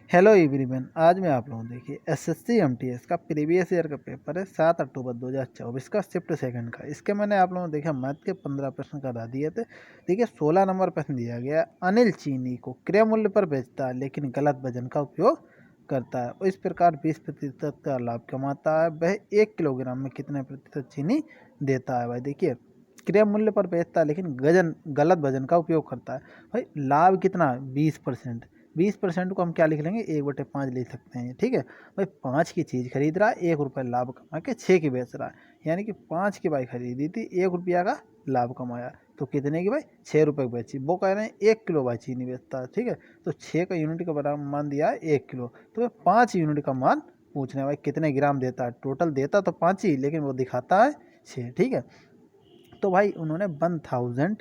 Hello everyone. आज मैं आप लोगों को देखिए एसएससी एमटीएस का प्रीवियस ईयर का पेपर है 7 अक्टूबर 2024 का शिफ्ट सेकंड का। इसके मैंने आप लोगों को देखा मैथ के 15 प्रश्न करा दिए थे। देखिए 16 नंबर प्रश्न दिया गया। अनिल चीनी को क्रय मूल्य पर बेचता है लेकिन गलत वजन का उपयोग करता है और इस प्रकार 20% का लाभ कमाता है। वह 1 किलोग्राम में कितने प्रतिशत चीनी देता है। भाई देखिए क्रय मूल्य पर बेचता है लेकिन गलत वजन का उपयोग करता है। भाई लाभ कितना 20%। 20% को हम क्या लिख लेंगे 1/5 लिख सकते हैं। ठीक है भाई 5 की चीज़ खरीद रहा है 1 रुपये लाभ कमा के 6 की बेच रहा है। यानी कि 5 की भाई खरीदी थी 1 रुपया का लाभ कमाया तो कितने की भाई 6 रुपये की बेची। वो कह रहे हैं 1 किलो भाई चीनी बेचता है। ठीक है तो 6 का यूनिट का बराबर मान दिया है 1 किलो। तो वह 5 यूनिट का मान पूछ रहे हैं भाई कितने ग्राम देता है। टोटल देता तो 5 ही लेकिन वो दिखाता है 6। ठीक है तो भाई उन्होंने 1000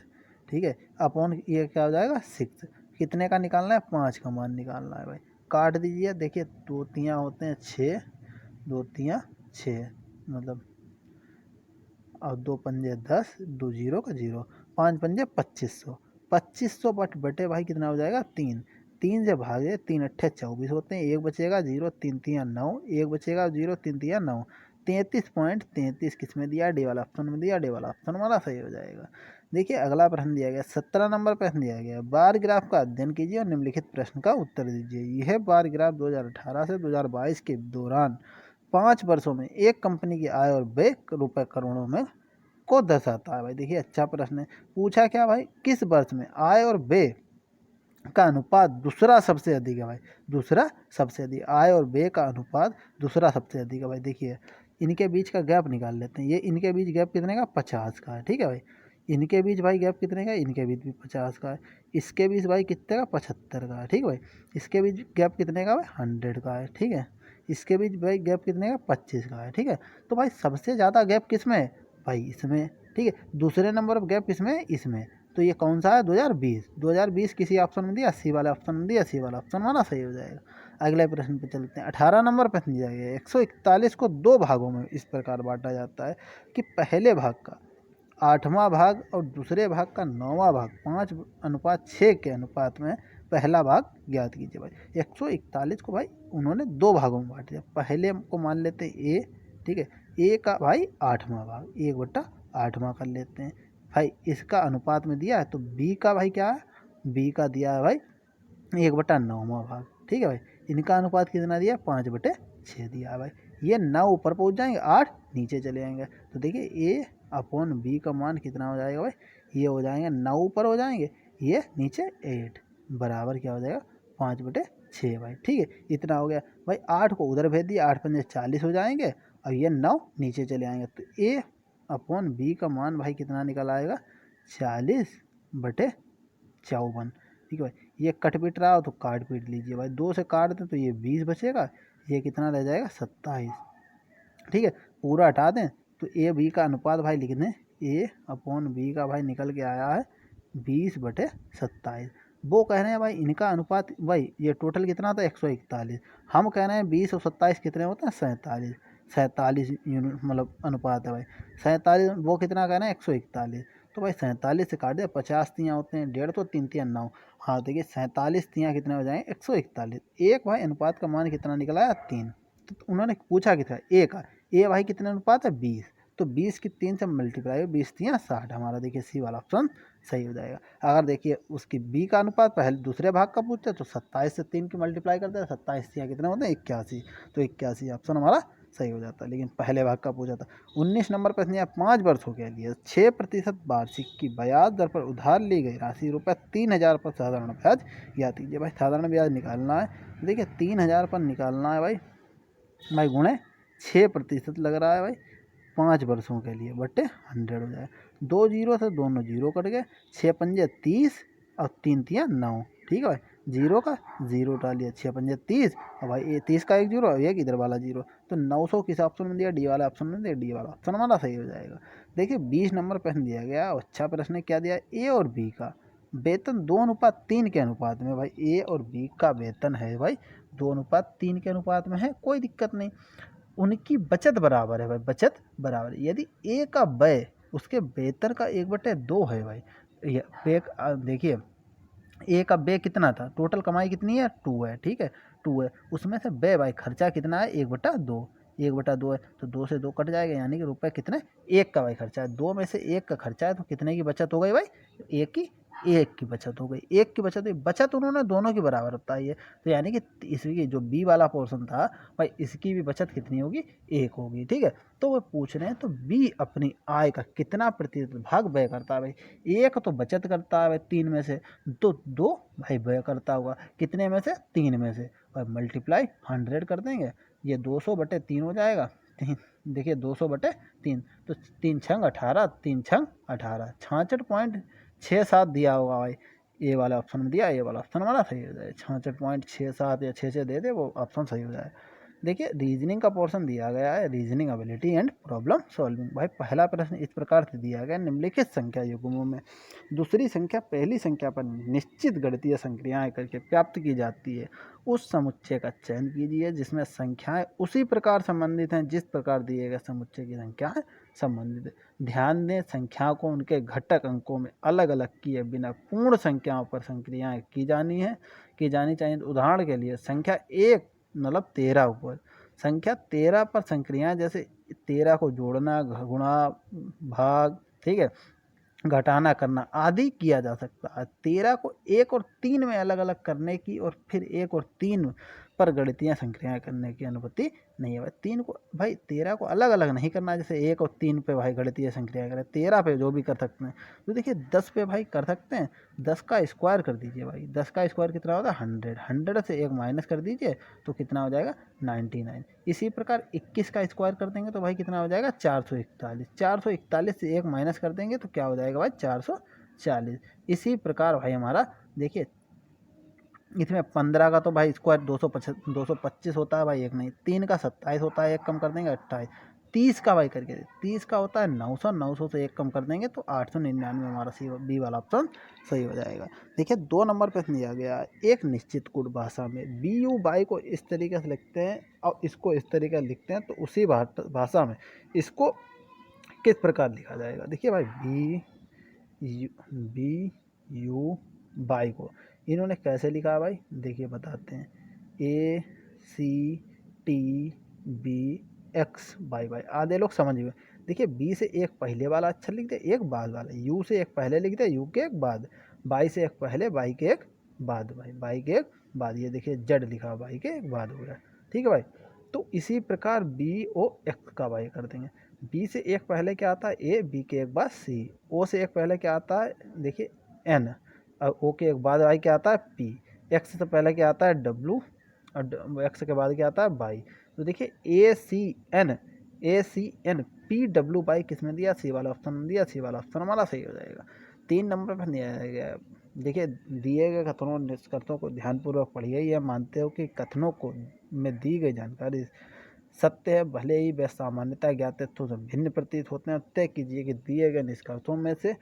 ठीक है अपॉन ये क्या हो जाएगा 6। कितने का निकालना है 5 का मान निकालना है भाई। काट दीजिए देखिए दो तियाँ होते हैं 6, दो तियाँ 6 मतलब और दो पंजे 10, दो जीरो का जीरो, 5 पंजे 2500। 2500 बटे भाई कितना हो जाएगा 3। 3 से भागे 3 अट्ठे 24 होते हैं। एक बचेगा जीरो, 3 तियाँ 9, एक बचेगा जीरो, 3 तियाँ 9। 33.33 किस में दिया डी वाला ऑप्शन में दिया। डी वाला ऑप्शन हमारा सही हो जाएगा। देखिए अगला प्रश्न दिया गया 17 नंबर प्रश्न दिया गया बार ग्राफ का अध्ययन कीजिए और निम्नलिखित प्रश्न का उत्तर दीजिए। यह बार ग्राफ 2018 से 2022 के दौरान 5 वर्षों में एक कंपनी की आय और व्यय रुपए करोड़ों में को दर्शाता है। भाई देखिए अच्छा प्रश्न है। पूछा क्या भाई किस वर्ष में आय और व्यय का अनुपात दूसरा सबसे अधिक है। भाई दूसरा सबसे अधिक आय और व्यय का अनुपात दूसरा सबसे अधिक है। भाई देखिए इनके बीच का गैप निकाल लेते हैं। ये इनके बीच गैप कितने का 50 का है। ठीक है भाई इनके बीच भाई गैप कितने का इनके बीच भी 50 का है। इसके बीच भाई कितने का 75 का है। ठीक है भाई इसके बीच गैप कितने का भाई 100 का है। ठीक है इसके बीच भाई गैप कितने का 25 का है। ठीक है तो भाई सबसे ज़्यादा गैप किस में है भाई इसमें। ठीक है दूसरे नंबर पर गैप किसमें इसमें। तो ये कौन सा है 2020। 2020 किसी ऑप्शन में दिया सी वाले ऑप्शन में दिया। सी वाला ऑप्शन हमारा सही हो जाएगा। अगले प्रश्न पे चलते हैं। 18 नंबर प्रश्न दिया गया है 141 को दो भागों में इस प्रकार बांटा जाता है कि पहले भाग का 8वां भाग और दूसरे भाग का 9वां भाग 5:6 के अनुपात में पहला भाग ज्ञात कीजिए। भाई 141 को भाई उन्होंने दो भागों में बांट दिया। पहले को मान लेते हैं ए। ठीक है ए का भाई 8वां भाग 1/8वां कर लेते हैं। भाई इसका अनुपात में दिया है तो बी का भाई क्या है बी का दिया है भाई 1/9वां भाग। ठीक है भाई इनका अनुपात कितना दिया 5/6 दिया है। भाई ये 9 ऊपर पहुंच जाएंगे 8 नीचे चले जाएंगे। तो देखिए ए अपॉन बी का मान कितना हो जाएगा भाई ये हो जाएंगे 9 ऊपर हो जाएंगे ये नीचे 8 बराबर क्या हो जाएगा 5/6 भाई। ठीक है इतना हो गया। भाई 8 को उधर भेज दिया 8 पंजे 40 हो जाएंगे और ये 9 नीचे चले आएंगे। तो ए अपॉन बी का मान भाई कितना निकल आएगा 40/54। ठीक है भाई ये कट पीट रहा हो तो काट पीट लीजिए। भाई 2 से काट दें तो ये 20 बचेगा ये कितना रह जाएगा 27। ठीक है पूरा हटा दें तो ए बी का अनुपात भाई लिख दें ए अपॉन बी का भाई निकल के आया है 20/27। वो कह रहे हैं भाई इनका अनुपात भाई ये टोटल कितना था 141। हम कह रहे हैं 20 और 27 कितने होते हैं 47। 47 यूनिट मतलब अनुपात है भाई 47। वो कितना कह रहे हैं 141। तो भाई 47 से काट दिया 50 तियाँ होते हैं 1.5 तो 3 तियाँ 9। हाँ देखिए 47 तियाँ कितने हो जाएंगे 141। एक भाई अनुपात का मान कितना निकला है 3। तो उन्होंने पूछा कितना ए का ए भाई कितने अनुपात है 20। तो 20 की 3 से मल्टीप्लाई हो 20 तियाँ 60 हमारा देखिए सी वाला ऑप्शन सही हो जाएगा। अगर देखिए उसकी बी का अनुपात पहले दूसरे भाग का पूछते तो 27 से 3 की मल्टीप्लाई करते हैं 27 तियाँ कितने होते हैं 81। तो 81 ऑप्शन हमारा सही हो जाता है। लेकिन पहले भाग का पूछा था। 19 नंबर प्रश्न है 5 वर्षों के लिए 6% वार्षिक की ब्याज दर पर उधार ली गई राशि ₹3000 पर साधारण ब्याज याद कीजिए। भाई साधारण ब्याज निकालना है देखिए 3000 पर निकालना है भाई भाई गुणे 6% लग रहा है भाई 5 वर्षों के लिए बट्टे 100 हो जाए। 2 जीरो से दोनों जीरो कट गए 6 पंजे 30 और 3 तियाँ 9। ठीक है भाई जीरो का जीरो डालिए 6 पंजे 30 और भाई ये 30 का एक जीरो और एक इधर वाला जीरो। तो 900 किस ऑप्शन में दिया डी वाला ऑप्शन में दिया। डी वाला ऑप्शन हमारा सही हो जाएगा। देखिए 20 नंबर प्रश्न दिया गया अच्छा प्रश्न क्या दिया ए और बी का वेतन 2:3 के अनुपात में। भाई ए और बी का वेतन है भाई 2:3 के अनुपात में है कोई दिक्कत नहीं। उनकी बचत बराबर है भाई बचत बराबर है। यदि ए का व्यय उसके वेतन का 1/2 है भाई। देखिए ए का बे कितना था, टोटल कमाई कितनी है 2 है, ठीक है 2 है, उसमें से बे भाई खर्चा कितना है 1/2, 1/2 है तो 2 से 2 कट जाएगा, यानी कि रुपए कितने, एक का भाई खर्चा है, 2 में से एक का खर्चा है तो कितने की बचत हो गई भाई, एक की बचत हो गई, एक की बचत हुई, बचत उन्होंने दोनों की बराबर बताई है, तो यानी कि इसकी जो बी वाला पोर्शन था भाई इसकी भी बचत कितनी होगी, एक होगी, ठीक है। तो वो पूछ रहे हैं तो बी अपनी आय का कितना प्रतिशत भाग व्यय करता है भाई, एक तो बचत करता है भाई 3 में से, तो 2 भाई व्यय करता होगा कितने में से, 3 में से, और मल्टीप्लाई 100 कर देंगे, ये 200/3 हो जाएगा, तीन, देखिए 200/3, तो 3 छंग 18, 3 छंग 18, 66.67 दिया होगा भाई, ए वाला ऑप्शन में दिया, ए वाला ऑप्शन हमारा सही हो जाए, 66.67 या 66 दे दे वो ऑप्शन सही हो जाए। देखिए रीजनिंग का पोर्शन दिया गया है, reasoning ability and problem solving. भाई पहला प्रश्न इस प्रकार से दिया गया, निम्नलिखित संख्या युग्मों में दूसरी संख्या पहली संख्या पर निश्चित गणितीय संक्रियाएं करके प्राप्त की जाती है, उस समुच्चय का चयन कीजिए जिसमें संख्याएं उसी प्रकार संबंधित हैं जिस प्रकार दिए गए समुच्चय की संख्याएं संबंधित है। ध्यान दें संख्या को उनके घटक अंकों में अलग अलग किए बिना पूर्ण संख्याओं पर संक्रियाएं की जानी चाहिए। उदाहरण के लिए संख्या 1 मतलब 13 ऊपर, संख्या 13 पर संक्रियाएं जैसे 13 को जोड़ना, गुणा, भाग, ठीक है, घटाना करना आदि किया जा सकता है। 13 को 1 और 3 में अलग अलग करने की और फिर 1 और 3 पर गणितीय संक्रियाएं करने की अनुमति नहीं है भाई। 3 को भाई 13 को अलग अलग नहीं करना है, जैसे 1 और 3 पे भाई गणितीय संक्रियाएं करें, 13 पे जो भी कर सकते हैं, तो देखिए 10 पे भाई कर सकते हैं, 10 का स्क्वायर कर दीजिए भाई, 10 का स्क्वायर कितना होता है 100, 100 से 1 माइनस कर दीजिए तो कितना हो जाएगा 99। इसी प्रकार 21 का स्क्वायर कर देंगे तो भाई कितना हो जाएगा 441, 441 से 1 माइनस कर देंगे तो क्या हो जाएगा भाई 440। इसी प्रकार भाई हमारा देखिए इसमें 15 का तो भाई स्क्वायर 225 होता है भाई, एक नहीं, 3 का 27 होता है, एक कम कर देंगे 28, 30 का भाई करके 30 का होता है 900, 900 से एक कम कर देंगे तो 899, हमारा सी बी वाला ऑप्शन सही हो जाएगा। देखिए 2 नंबर प्रश्न दिया गया है, एक निश्चित कूट भाषा में बी यू बाई को इस तरीके से लिखते हैं और इसको इस तरीके से लिखते हैं, तो उसी भाषा में इसको किस प्रकार लिखा जाएगा। देखिए भाई बी यू बाई को इन्होंने कैसे लिखा है भाई, देखिए बताते हैं, A C T B X by by, आधे लोग समझ गए। देखिए बी से एक पहले वाला अक्षर लिख दे, एक बाद वाला, यू से एक पहले लिख दे, यू के एक बाद, बाई से एक पहले, बाई के एक बाद, भाई बाई के एक बाद, ये देखिए जेड लिखा हुआ बाई के एक बाद हो गया, ठीक है भाई। तो इसी प्रकार बी ओ एक्स का भाई कर देंगे, बी से एक पहले क्या आता है ए, बी के एक बाद सी, ओ से एक पहले क्या आता है देखिए एन, और ओ के एक बाद भाई क्या आता है पी, एक्स से पहले क्या आता है डब्लू, और एक्स के बाद क्या आता है बाई। तो देखिए A C N P W by किस में दिया, सी वाला ऑप्शन में दिया, सी वाला ऑप्शन हमारा सही हो जाएगा। 3 नंबर पर दिया गया, देखिए दिए गए कथनों निष्कर्षों को ध्यानपूर्वक पढ़िए, यह मानते हो कि कथनों को में दी गई जानकारी सत्य है, भले ही वे सामान्यतः ज्ञात तथ्यों से भिन्न प्रतीत होते हैं। तय कीजिए कि दिए गए निष्कर्षों में से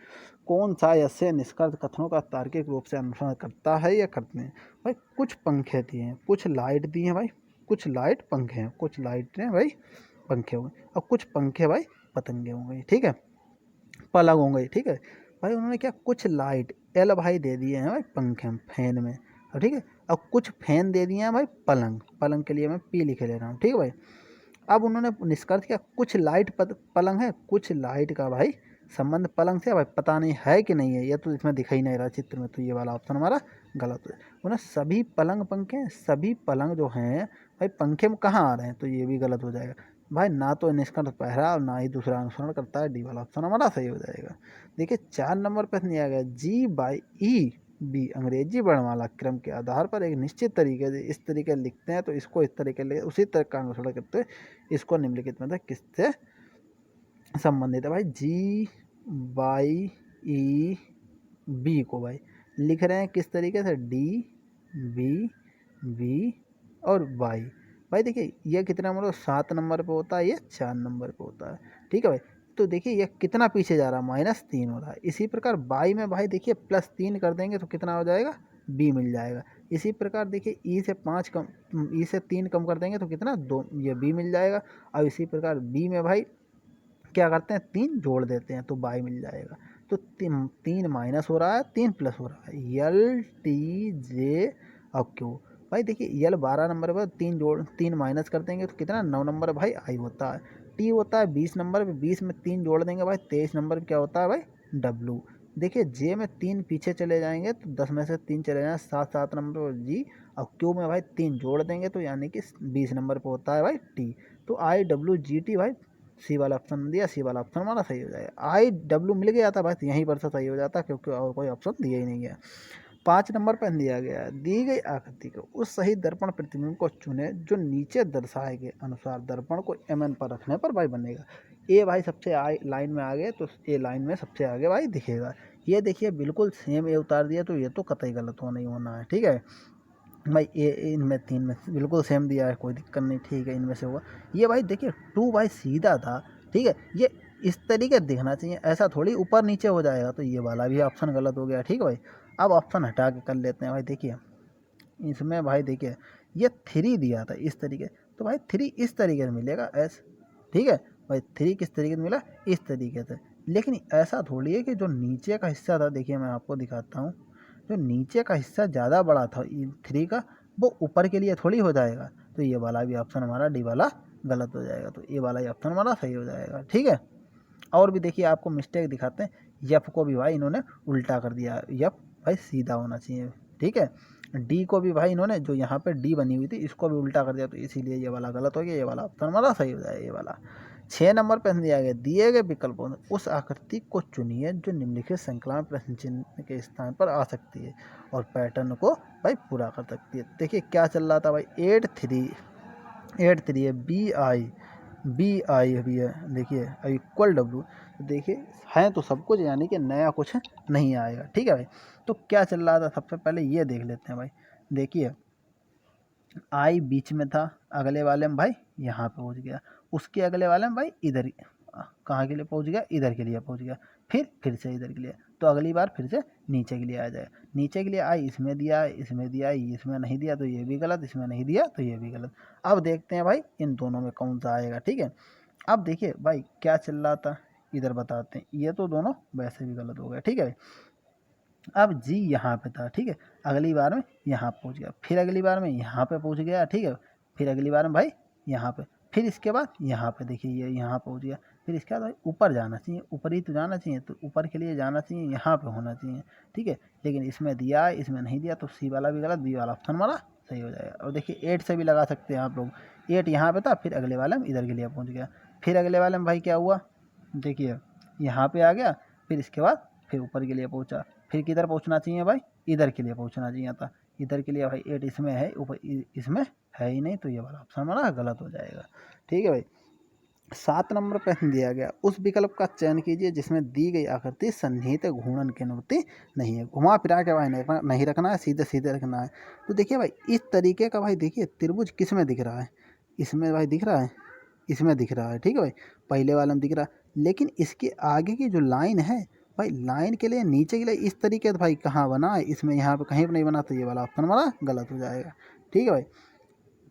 कौन सा ऐसे निष्कर्ष कथनों का तार्किक रूप से अनुसरण करता है या करते हैं। भाई कुछ पंखे दिए हैं, कुछ लाइट दिए हैं भाई, कुछ लाइट पंखे हैं, कुछ लाइट हैं भाई पंखे होंगे, और कुछ पंखे भाई पतंगे होंगे, ठीक है, पलंग होंगे, ठीक है भाई। उन्होंने क्या कुछ लाइट एल भाई दे दिए हैं भाई पंखे फैन में, और ठीक है, और कुछ फैन दे दिए हैं भाई पलंग, पलंग के लिए मैं पी लिखे ले रहा हूँ, ठीक है भाई। अब उन्होंने निष्कर्ष किया कुछ लाइट पलंग है, कुछ लाइट का भाई संबंध पलंग से भाई पता नहीं है कि नहीं है, ये तो इसमें दिखाई नहीं रहा चित्र में, तो ये वाला ऑप्शन हमारा गलत है। उन्हें सभी पलंग पंखे, सभी पलंग जो हैं भाई पंखे में कहाँ आ रहे हैं, तो ये भी गलत हो जाएगा भाई, ना तो निष्कर्ष पहला और ना ही दूसरा अनुसरण करता है, डी वाला ऑप्शन हमारा सही हो जाएगा। देखिए 4 नंबर प्रश्न दिया गया, जी बाई ई बी अंग्रेजी वर्णमाला क्रम के आधार पर एक निश्चित तरीके से इस तरीके लिखते हैं, तो इसको इस तरीके ले उसी तरह का अनुसरण करते हैं, इसको निम्नलिखित में किससे संबंधित है भाई, जी बाई ई बी को भाई लिख रहे हैं किस तरीके से, डी बी बी और बाई। भाई देखिए ये कितना मतलब 7 नंबर पे होता है, ये 4 नंबर पे होता है, ठीक है भाई। तो देखिए ये कितना पीछे जा रहा है, -3 हो रहा है। इसी प्रकार बाई में भाई देखिए +3 कर देंगे तो कितना हो जाएगा, बी मिल जाएगा। इसी प्रकार देखिए ई से 5 कम, ई से 3 कम कर देंगे तो कितना 2, ये बी मिल जाएगा। और इसी प्रकार बी में भाई क्या करते हैं 3 जोड़ देते हैं तो बाई मिल जाएगा। तो तीन माइनस हो रहा है, 3 प्लस हो रहा है, यल टी जे और क्यू। भाई देखिए यल 12 नंबर पर 3 माइनस कर देंगे तो कितना 9 नंबर भाई आई होता है। टी होता है 20 नंबर पे, 20 में 3 जोड़ देंगे भाई 23 नंबर पे क्या होता है भाई डब्लू। देखिए जे में 3 पीछे चले जाएंगे तो 10 में से 3 चले जाएंगे 7 नंबर पर जी। और क्यू में भाई 3 जोड़ देंगे तो यानी कि 20 नंबर पे होता है भाई टी। तो आई डब्ल्यू जी टी भाई सी वाला ऑप्शन दिया, सी वाला ऑप्शन हमारा सही हो जाएगा। आई डब्ल्यू मिल गया था बस यहीं पर से सही हो जाता क्योंकि और कोई ऑप्शन दिया ही नहीं गया। 5 नंबर पर दिया गया है, दी गई आकृति को उस सही दर्पण प्रतिबिंब को चुने जो नीचे दर्शाए गए अनुसार दर्पण को एम एन पर रखने पर भाई बनेगा। ए भाई सबसे लाइन में आ गए तो ए लाइन में सबसे आगे भाई दिखेगा। ये देखिए बिल्कुल सेम ए उतार दिया तो ये तो कतई गलत होना ही होना है, ठीक है भाई। ए इनमें 3 में बिल्कुल सेम दिया है, कोई दिक्कत नहीं, ठीक है इनमें से हुआ। ये भाई देखिए 2 भाई सीधा था, ठीक है, ये इस तरीके से दिखना चाहिए, ऐसा थोड़ी ऊपर नीचे हो जाएगा, तो ये वाला भी ऑप्शन गलत हो गया, ठीक है भाई। अब ऑप्शन हटा के कर लेते हैं भाई। देखिए इसमें भाई देखिए ये 3 दिया था इस तरीके, तो भाई 3 इस तरीके से मिलेगा एस, ठीक है भाई। 3 किस तरीके से मिला, इस तरीके से। लेकिन ऐसा थोड़ी है कि जो नीचे का हिस्सा था, देखिए मैं आपको दिखाता हूँ, जो नीचे का हिस्सा ज़्यादा बड़ा था 3 का, वो ऊपर के लिए थोड़ी हो जाएगा। तो ये वाला भी ऑप्शन हमारा डी वाला गलत हो जाएगा, तो ये वाला ही ऑप्शन हमारा सही हो जाएगा, ठीक है। और भी देखिए आपको मिस्टेक दिखाते हैं, यफ को भी भाई इन्होंने उल्टा कर दिया, यफ भाई सीधा होना चाहिए, ठीक है। डी को भी भाई इन्होंने जो यहाँ पे डी बनी हुई थी इसको भी उल्टा कर दिया, तो इसीलिए ये वाला गलत हो गया, ये वाला ऑप्शन हमारा सही हो जाएगा, ये वाला। 6 नंबर पर दिया गया, दिए गए विकल्पों में उस आकृति को चुनिए जो निम्नलिखित श्रृंखला में प्रश्न चिन्ह के स्थान पर आ सकती है और पैटर्न को भाई पूरा कर सकती है। देखिए क्या चल रहा था भाई, 8 3 है, बी आई भी है, देखिए इक्वल डब्लू। तो देखिए है तो सब कुछ, यानी कि नया कुछ नहीं आएगा, ठीक है भाई। तो क्या चल रहा था, सबसे पहले ये देख लेते हैं भाई। देखिए आई बीच में था, अगले वाले में भाई यहाँ पे पहुँच गया, उसके अगले वाले में भाई इधर कहाँ के लिए पहुँच गया, इधर के लिए पहुँच गया, फिर से इधर के लिए, तो अगली बार फिर से नीचे के लिए आ जाए। नीचे के लिए आई इसमें दिया, इसमें दिया, इसमें नहीं दिया तो ये भी गलत, इसमें नहीं दिया तो ये भी गलत। अब देखते हैं भाई इन दोनों में कौन सा आएगा, ठीक है। अब देखिए भाई क्या चल रहा था, इधर बताते हैं, ये तो दोनों वैसे भी गलत हो गए, ठीक है भाई। अब जी यहाँ पे था, ठीक है, अगली बार में यहाँ पहुँच गया, फिर अगली बार में यहाँ पे पहुँच गया, ठीक है, फिर अगली बार में भाई यहाँ पे, फिर इसके बाद यहाँ पे देखिए ये यहाँ पहुँच गया, फिर इसके बाद भाई ऊपर जाना चाहिए, ऊपर ही तो जाना चाहिए, तो ऊपर के लिए जाना चाहिए, यहाँ पे होना चाहिए, ठीक है। लेकिन इसमें दिया है, इसमें नहीं दिया, तो सी वाला भी गलत, बी वाला ऑप्शन हमारा सही हो जाएगा। और देखिए 8 से भी लगा सकते हैं आप लोग, 8 यहाँ पे था, फिर अगले वाले में इधर के लिए पहुँच गया, फिर अगले वाले में भाई क्या हुआ, देखिए यहाँ पे आ गया, फिर इसके बाद फिर ऊपर के लिए पहुँचा, फिर किधर पहुँचना चाहिए भाई, इधर के लिए पहुँचना चाहिए था, इधर के लिए भाई 8 इसमें है, ऊपर इसमें है ही नहीं, तो ये वाला ऑप्शन हमारा गलत हो जाएगा, ठीक है भाई। 7 नंबर प्रश्न दिया गया, उस विकल्प का चयन कीजिए जिसमें दी गई आकृति सन्निहित घूर्णन की अनुमति नहीं है। घुमा फिरा के भाई नहीं रखना है, सीधे सीधे रखना है। तो देखिए भाई इस तरीके का भाई देखिए त्रिभुज किस में दिख रहा है, इसमें भाई दिख रहा है, इसमें दिख रहा है, ठीक है भाई, पहले वाले में दिख रहा है। लेकिन इसके आगे की जो लाइन है भाई, लाइन के लिए नीचे के लिए इस तरीके से भाई कहाँ बना है, इसमें यहाँ पे कहीं पर नहीं बना, तो ये वाला ऑप्शन हमारा गलत हो जाएगा, ठीक है भाई।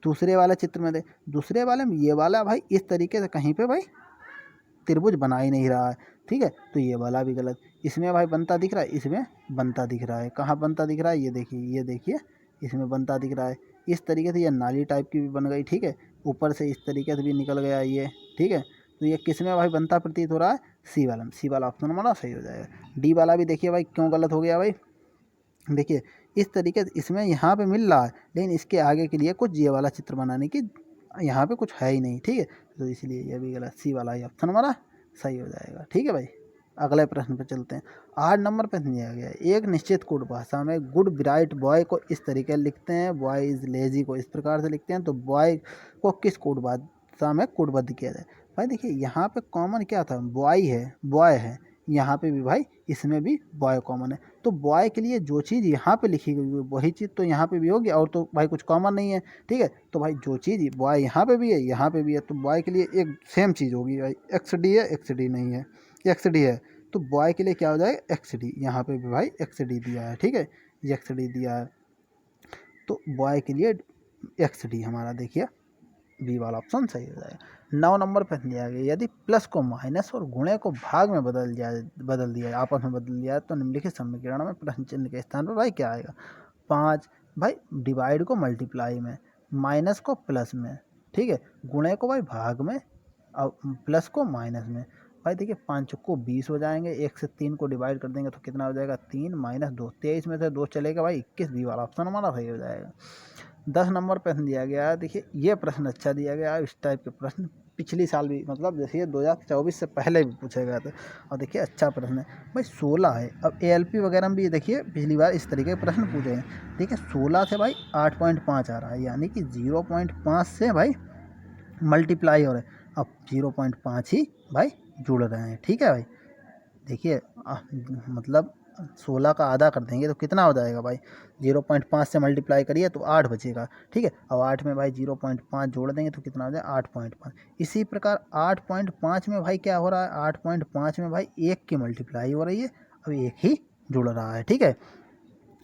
दूसरे वाले चित्र में दे, दूसरे वाले में ये वाला भाई इस तरीके से कहीं पे भाई त्रिभुज बना ही नहीं रहा है, ठीक है, तो ये वाला भी गलत। इसमें भाई बनता दिख रहा है, इसमें बनता दिख रहा है, कहाँ बनता दिख रहा है, ये देखिए इसमें बनता दिख रहा है, इस तरीके से ये नाली टाइप की भी बन गई, ठीक है, ऊपर से इस तरीके से भी निकल गया ये, ठीक है। तो ये किस में भाई बनता प्रतीत हो रहा है, सी वाला में, सी वाला ऑप्शन हमारा सही हो जाएगा। डी वाला भी देखिए भाई क्यों गलत हो गया भाई, देखिए इस तरीके से इसमें यहाँ पे मिल रहा है, लेकिन इसके आगे के लिए कुछ ये वाला चित्र बनाने की यहाँ पे कुछ है ही नहीं, ठीक है, तो इसलिए ये भी गलत, सी वाला ही ऑप्शन हमारा सही हो जाएगा, ठीक है भाई। अगले प्रश्न पर चलते हैं। 8 नंबर प्रश्न दिया गया है, एक निश्चित कोड भाषा में गुड ब्राइट बॉय को इस तरीके से लिखते हैं, बॉय इज लेजी को इस प्रकार से लिखते हैं, तो बॉय को किस कोड भाषा में कोडबद्ध किया जाए। भाई देखिए यहाँ पे कॉमन क्या था, बॉय है, यहाँ पे भी भाई इसमें भी बॉय कॉमन है, तो बॉय के लिए जो चीज़ यहाँ पे लिखी गई है वही चीज़ तो यहाँ पे भी होगी, और तो भाई कुछ कॉमन नहीं है, ठीक है। तो भाई जो चीज़ बॉय यहाँ पे भी है, यहाँ पे भी है, तो बॉय के लिए एक सेम चीज़ होगी भाई, एक्स डी है, एक्स डी नहीं है, एक्स डी है, तो बॉय के लिए क्या हो जाएगा, एक्स डी, यहाँ पे भी भाई एक्स डी दिया है, ठीक है, एक्स डी दिया है, तो बॉय के लिए एक्स डी हमारा देखिए बी वाला ऑप्शन सही हो जाएगा। 9 नंबर पर दिया गया यदि प्लस को माइनस और गुणे को भाग में बदल दिया आपस में बदल दिया तो निम्नलिखित समीकरण में प्रश्न चिन्ह के स्थान पर भाई क्या आएगा। 5 भाई डिवाइड को मल्टीप्लाई में, माइनस को प्लस में, ठीक है, गुणे को भाई भाग में और प्लस को माइनस में। भाई देखिए 5 को 20 हो जाएंगे, 1 से 3 को डिवाइड कर देंगे तो कितना हो जाएगा 3 माइनस 2, 23 में से 2 चलेगा भाई 21, बी वाला ऑप्शन हमारा सही हो जाएगा। 10 नंबर प्रश्न दिया गया है, देखिए ये प्रश्न अच्छा दिया गया है। इस टाइप के प्रश्न पिछली साल भी मतलब जैसे 2024 से पहले भी पूछे गए थे और देखिए अच्छा प्रश्न है भाई। 16 है, अब ALP वगैरह में भी देखिए पिछली बार इस तरीके के प्रश्न पूछे हैं। देखिए 16 से भाई 8.5 आ रहा है, यानी कि 0.5 से भाई मल्टीप्लाई हो रहा है, अब 0.5 ही भाई जुड़ रहे हैं, ठीक है भाई। देखिए मतलब 16 का आधा कर देंगे तो कितना हो जाएगा भाई, 0.5 से मल्टीप्लाई करिए तो 8 बचेगा, ठीक है। अब 8 में भाई 0.5 जोड़ देंगे तो कितना हो जाएगा 8.5। इसी प्रकार 8.5 में भाई क्या हो रहा है, 8.5 में भाई 1 की मल्टीप्लाई हो रही है, अब 1 ही जुड़ रहा है, ठीक है।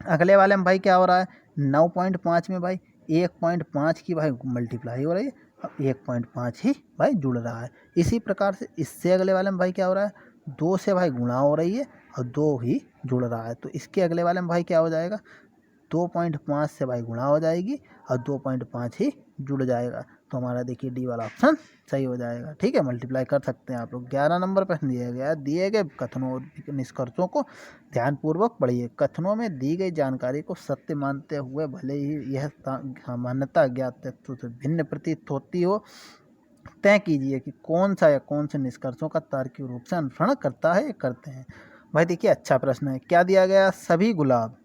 अगले वाले में भाई क्या हो रहा है, 9.5 में भाई 1.5 की भाई मल्टीप्लाई हो रही है, अब 1.5 ही भाई जुड़ रहा है। इसी प्रकार से इससे अगले वाले में भाई क्या हो रहा है, 2 से भाई गुणा हो रही है और 2 ही जुड़ रहा है, तो इसके अगले वाले में भाई क्या हो जाएगा, 2.5 से भाई गुणा हो जाएगी और 2.5 ही जुड़ जाएगा, तो हमारा देखिए डी वाला ऑप्शन सही हो जाएगा, ठीक है। मल्टीप्लाई कर सकते हैं आप लोग। 11 नंबर प्रश्न दिया गया है, दिए गए कथनों और निष्कर्षों को ध्यानपूर्वक पढ़िए। कथनों में दी गई जानकारी को सत्य मानते हुए भले ही यह सामान्यता ज्ञात तथ्यों से भिन्न प्रतीत होती हो, तय कीजिए कि कौन सा या कौन से निष्कर्षों का तार्किक रूप से अनुसरण करता है या करते हैं। भाई देखिए अच्छा प्रश्न है, क्या दिया गया, सभी गुलाब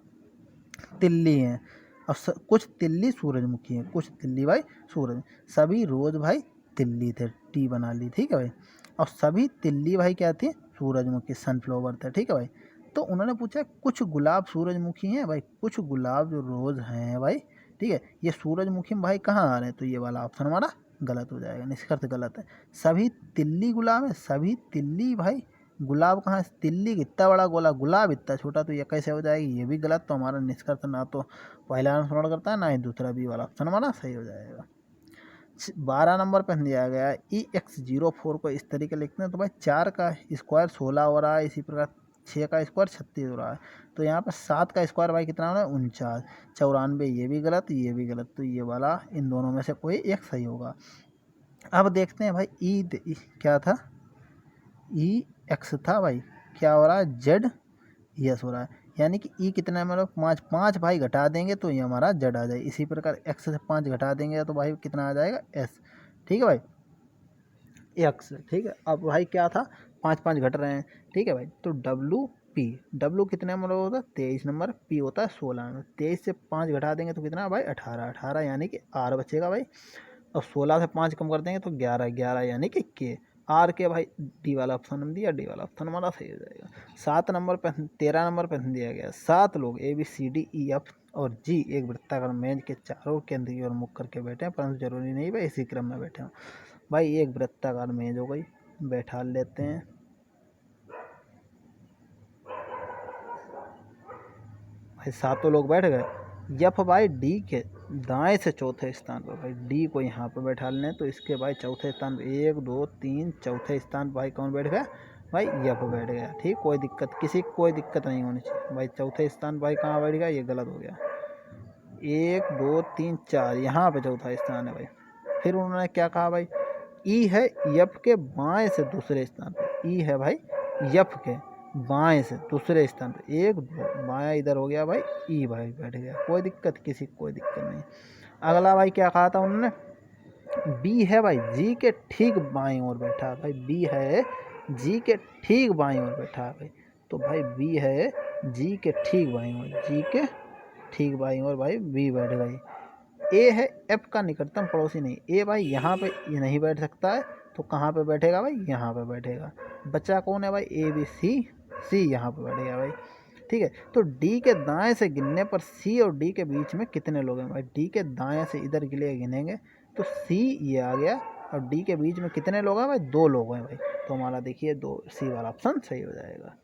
तिल्ली हैं और कुछ तिल्ली सूरजमुखी हैं, कुछ तिल्ली भाई सूरज, सभी रोज भाई तिल्ली थे, टी बना ली, ठीक है भाई। और सभी तिल्ली भाई क्या थी, सूरजमुखी सनफ्लावर थे, ठीक है भाई। तो उन्होंने पूछा कुछ गुलाब सूरजमुखी हैं भाई, कुछ गुलाब जो रोज हैं भाई, ठीक है, ये सूरजमुखी में भाई कहाँ आ रहे हैं, तो ये वाला ऑप्शन हमारा गलत हो जाएगा, निष्कर्ष गलत है। सभी तिल्ली गुलाब है, सभी तिल्ली भाई गुलाब कहाँ है, तिल्ली इतना बड़ा गोला, गुलाब इतना छोटा, तो ये कैसे हो जाएगी, ये भी गलत। तो हमारा निष्कर्ष ना तो पहला अनुसरण करता है ना ही दूसरा, बी वाला ऑप्शन हमारा सही हो जाएगा। 12 नंबर पर दिया गया है EX04 को इस तरीके लिखते हैं, तो भाई 4 का स्क्वायर 16 हो रहा है, इसी प्रकार 6 का स्क्वायर 36 हो रहा है, तो यहाँ पर 7 का स्क्वायर भाई कितना हो रहा है 49, 94, ये भी गलत ये भी गलत, तो ये वाला इन दोनों में से कोई एक सही होगा। अब देखते हैं भाई क्या था, EX था भाई, क्या हो रहा है Z हो रहा है, यानी कि कितना है हमारा 5, 5 भाई घटा देंगे तो ये हमारा Z आ जाए। इसी प्रकार X से 5 घटा देंगे तो भाई कितना आ जाएगा S, ठीक है भाई, X, ठीक है। अब भाई क्या था, 5 5 घट रहे हैं, ठीक है भाई, तो W कितने नंबर होता है 23 नंबर, P होता है 16 नंबर, 23 से 5 घटा देंगे तो कितना भाई 18, यानी कि R बचेगा भाई। और 16 से 5 कम कर देंगे तो 11 यानी कि K, आर के भाई डी वाला ऑप्शन हम दिया, डी वाला ऑप्शन हमारा सही हो जाएगा। 13 नंबर पर दिया गया 7 लोग ABCDEF और G एक वृत्ताकार मेज के चारों केंद्र की ओर मुख करके बैठे हैं, परंतु जरूरी नहीं भाई इसी क्रम में बैठे हों। भाई एक वृत्ताकार मेज हो गई, बैठा लेते हैं, भाई 7 लोग बैठ गए। यफ भाई डी के दाएं से चौथे स्थान पर, भाई डी को यहाँ पर बैठा लें तो इसके भाई चौथे स्थान पर 1 2 3 चौथे स्थान पर भाई कौन बैठ गया, भाई यफ बैठ गया, ठीक, कोई दिक्कत, किसी को कोई दिक्कत नहीं होनी चाहिए। भाई चौथे स्थान भाई कहाँ बैठ गया, ये गलत हो गया, 1 2 3 4 यहाँ पे चौथा स्थान है भाई। फिर उन्होंने क्या कहा भाई, ई है यफ के बाएं से दूसरे स्थान पर, ई है भाई यफ के बाएं से दूसरे स्थान पर, 1 2 बाया इधर हो गया भाई, ई भाई बैठ गया, कोई दिक्कत, किसी को कोई दिक्कत नहीं। अगला भाई क्या कहा था उन्होंने, बी है भाई जी के ठीक बाएं ओर बैठा है, भाई बी है जी के ठीक बाएं ओर बैठा है भाई, तो भाई बी है जी के ठीक बाएं ओर, जी के ठीक बाएं ओर भाई बी बैठ गई। ए है एफ का निकटतम पड़ोसी नहीं, ए भाई यहाँ पे ये नहीं बैठ सकता है, तो कहाँ पे बैठेगा भाई, यहाँ पे बैठेगा। बच्चा कौन है भाई, ABC यहाँ पे बैठेगा भाई, ठीक है। तो डी के दाएं से गिनने पर सी और डी के बीच में कितने लोग हैं भाई, डी के दाएं से इधर के लिए गिनेंगे तो सी ये आ गया और डी के बीच में कितने लोग हैं भाई, 2 लोग हैं भाई, तो हमारा देखिए 2 सी वाला ऑप्शन सही हो जाएगा।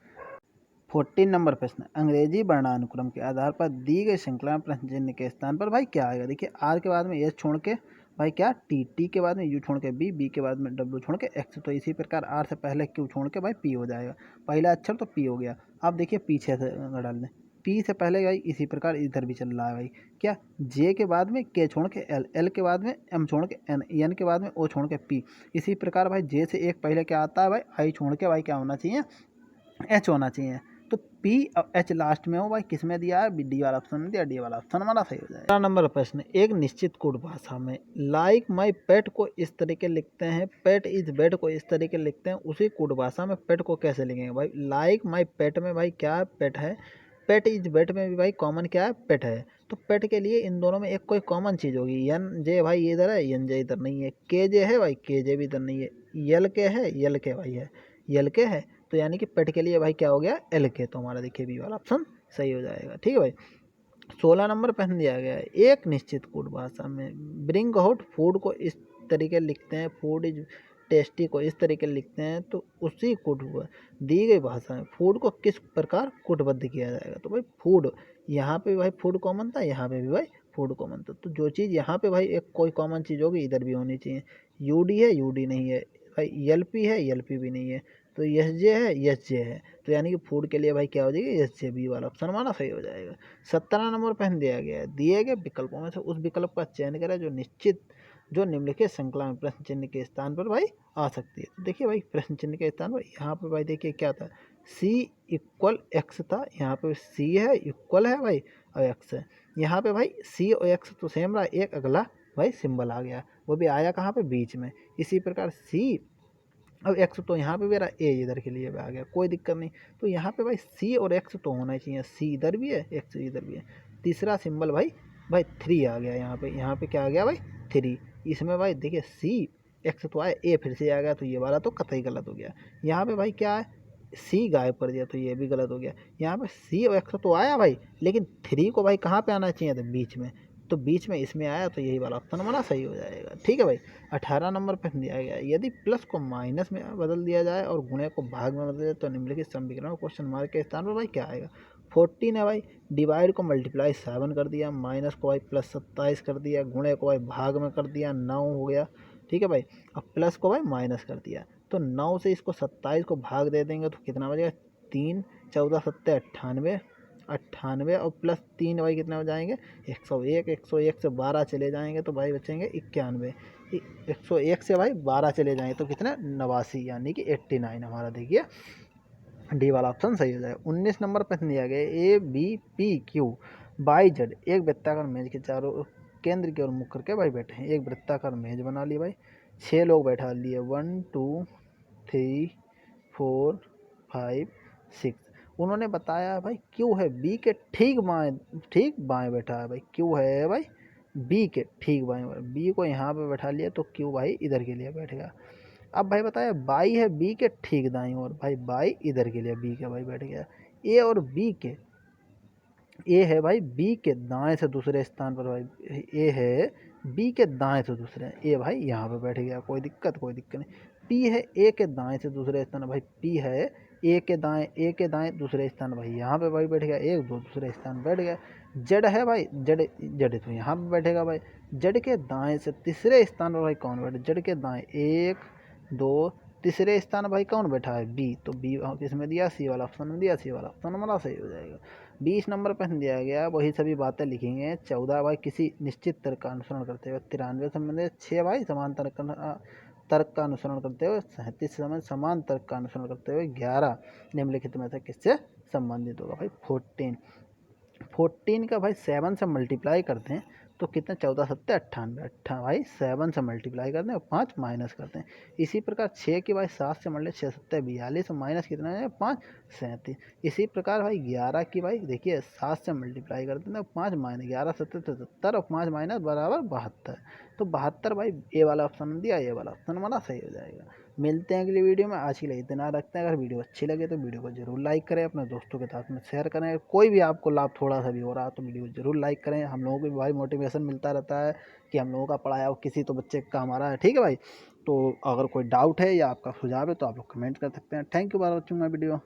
14 नंबर प्रश्न, अंग्रेजी वर्णानुक्रम के आधार पर दी गई श्रृंखला में प्रश्न चिन्ह के स्थान पर भाई क्या आएगा। देखिए आर के बाद में एस छोड़ के भाई क्या टी के बाद में यू छोड़ के बी के बाद में डब्ल्यू छोड़ के एक्स। तो इसी प्रकार आर से पहले क्यू छोड़ के भाई पी हो जाएगा। पहला अक्षर तो पी हो गया। अब देखिए पीछे से डाल दें, पी से पहले भाई इसी प्रकार इधर भी चल रहा है भाई क्या, जे के बाद में के छोड़ के एल, एल के बाद में एम छोड़ के एन, एन के बाद में ओ छोड़ के पी। इसी प्रकार भाई जे से एक पहले क्या आता है भाई, आई छोड़ के भाई क्या होना चाहिए, एच होना चाहिए। तो पी और एच लास्ट में हो भाई, किस में दिया है, डी वाला ऑप्शन में दिया, डी वाला ऑप्शन हमारा सही हो जाएगा। 4 नंबर प्रश्न, एक निश्चित कोड भाषा में लाइक माई पेट को इस तरीके लिखते हैं, पेट इज बेड को इस तरीके लिखते हैं, उसी कोड भाषा में पेट को कैसे लिखेंगे भाई। लाइक माई पेट में भाई क्या है, पेट है। पेट इज बेड में भी भाई कॉमन क्या है, पेट है। तो पेट के लिए इन दोनों में एक कोई कॉमन चीज़ होगी। एन जे भाई ये इधर है, एन जे इधर नहीं है। के जे है भाई, के जे भी इधर नहीं है। यल के है, यल के भाई है, यल के है। तो यानी कि पेट के लिए भाई क्या हो गया, एल के। तो हमारा देखिए बी वाला ऑप्शन सही हो जाएगा। ठीक है भाई। 16 नंबर पहन दिया गया है, एक निश्चित कोड भाषा में ब्रिंग आउट फूड को इस तरीके लिखते हैं, फूड इज टेस्टी को इस तरीके लिखते हैं। तो उसी कोड दी गई भाषा में फूड को किस प्रकार कोडबद्ध किया जाएगा। तो भाई फूड, यहाँ पे भाई फूड कॉमन था, यहाँ पे भी भाई फूड कॉमन था। तो जो चीज़ यहाँ पे भाई एक कोई कॉमन चीज़ होगी इधर भी होनी चाहिए। यूडी है, यूडी नहीं है भाई। एलपी है, एलपी भी नहीं है। तो एस जे है, एस जे है। तो यानी कि फूड के लिए भाई क्या हो जाएगी, एस जे, बी वाला ऑप्शन हमारा सही हो जाएगा। 17 नंबर पहन दिया गया है, दिए गए विकल्पों में से उस विकल्प का चयन करें जो निम्नलिखित श्रृंखला में प्रश्न चिन्ह के स्थान पर भाई आ सकती है। तो देखिए भाई प्रश्न चिन्ह के स्थान पर यहाँ पे भाई देखिए क्या था, सी इक्वल एक्स था। यहाँ पे सी है, इक्वल है भाई, और एक्स है। यहाँ पे भाई सी और एक्स तो सेम रहा, एक अगला भाई सिंबल आ गया, वो भी आया कहाँ पे, बीच में। इसी प्रकार सी, अब एक्स तो यहाँ पे मेरा ए इधर के लिए भी आ गया, कोई दिक्कत नहीं। तो यहाँ पे भाई सी और एक्स तो होना ही चाहिए, सी इधर भी है, एक्स इधर भी है। तीसरा सिंबल भाई भाई थ्री आ गया यहाँ पे क्या आ गया भाई, थ्री। इसमें भाई देखिए सी एक्स तो आया, ए फिर से आ गया, तो ये वाला तो कतई गलत हो गया। यहाँ पे भाई क्या है, सी गायब कर दिया, तो ये भी गलत हो गया। यहाँ पे सी और एक्स तो आया भाई, लेकिन थ्री को भाई कहाँ पे आना चाहिए था, बीच में। तो बीच में इसमें आया, तो यही वाला ऑप्शन हमारा सही हो जाएगा। ठीक है भाई। 18 नंबर पे दिया गया है, यदि प्लस को माइनस में बदल दिया जाए और गुणे को भाग में बदल दिया तो निम्नलिखित समीकरण क्वेश्चन मार्क के स्थान पर भाई क्या आएगा। 14 है भाई, डिवाइड को मल्टीप्लाई 7 कर दिया, माइनस को भाई प्लस 27 कर दिया, गुणे को भाई भाग में कर दिया, 9 हो गया। ठीक है भाई। अब प्लस को भाई माइनस कर दिया, तो 9 से इसको 27 को भाग दे देंगे तो कितना बचेगा, 3, 14 सत्ते 98, 98 और प्लस 3 भाई कितने हो जाएंगे, 101, 101 से 12 चले जाएंगे तो भाई बचेंगे 91। 101 से भाई 12 चले जाएंगे तो कितना, 89, यानी कि 89 हमारा देखिए डी वाला ऑप्शन सही हो जाएगा। 19 नंबर प्रश्न दिया गया, A B P Q by Z एक वृत्ताकार मेज के चारों केंद्र की ओर मुख करके भाई बैठे हैं। एक वृत्ताकार मेज बना ली भाई, 6 लोग बैठा लिए, 1 2 3 4 5 6। उन्होंने बताया भाई क्यू है बी के ठीक बाएं बैठा है भाई, क्यू है भाई बी के ठीक बाएं। बी को यहाँ पे बैठा लिया तो क्यू भाई इधर के लिए बैठ गया। अब भाई बताया बाई है बी के ठीक दाईं ओर, भाई बाई इधर के लिए बी के भाई बैठ गया। ए और बी के, ए है भाई बी के दाएं से दूसरे स्थान पर भाई, ए है बी के दाएं से दूसरे, ए भाई यहाँ पे बैठ गया, कोई दिक्कत नहीं। पी है ए के दाएं से दूसरे स्थान, भाई पी है ए के दाएं दूसरे स्थान, भाई यहाँ पे भाई बैठ गया, एक दो दूसरे स्थान बैठ गया। जड है भाई, जड जड तो यहाँ पे बैठेगा भाई। जड के दाएं से तीसरे स्थान पर भाई कौन बैठे, जड के दाएं 1 2 तीसरे स्थान भाई कौन बैठा है, बी। तो बी किसमें दिया, सी वाला ऑप्शन में दिया, सी वाला ऑप्शन हमारा सही हो जाएगा। 20 नंबर पर दिया गया, वही सभी बातें लिखेंगे। 14 भाई किसी निश्चित तर्क का अनुसरण करते हुए, 93 संबंधित 6 भाई समान तर्क का अनुसरण करते हुए, 37 समय समान तर्क का अनुसरण करते हुए, 11 निम्नलिखित में से किससे संबंधित होगा भाई, 14 का भाई 7 से मल्टीप्लाई करते हैं तो कितने, 14 सत्ते 98, भाई 7 से मल्टीप्लाई करते हैं और 5 माइनस करते हैं। इसी प्रकार 6 की भाई 7 से मल्टीप्लाई, 6 सत्ते 42 माइनस कितना है, 5 37। इसी प्रकार भाई 11 की भाई देखिए 7 से मल्टीप्लाई करते हैं 5 माइनस 11 सत्ते 77 और 5 माइनस बराबर 72। तो 72 भाई ए वाला ऑप्शन दिया, ए वाला ऑप्शन हमारा सही हो जाएगा। मिलते हैं अगली वीडियो में, आज के लिए इतना रखते हैं। अगर वीडियो अच्छी लगे तो वीडियो को जरूर लाइक करें, अपने दोस्तों के साथ में शेयर करें। कोई भी आपको लाभ थोड़ा सा भी हो रहा है तो वीडियो को जरूर लाइक करें। हम लोगों को भी भाई मोटिवेशन मिलता रहता है कि हम लोगों का पढ़ाया हो किसी तो बच्चे का काम आ रहा है। ठीक है भाई। तो अगर कोई डाउट है या आपका सुझाव है तो आप लोग कमेंट कर सकते हैं। Thank you for watching my video.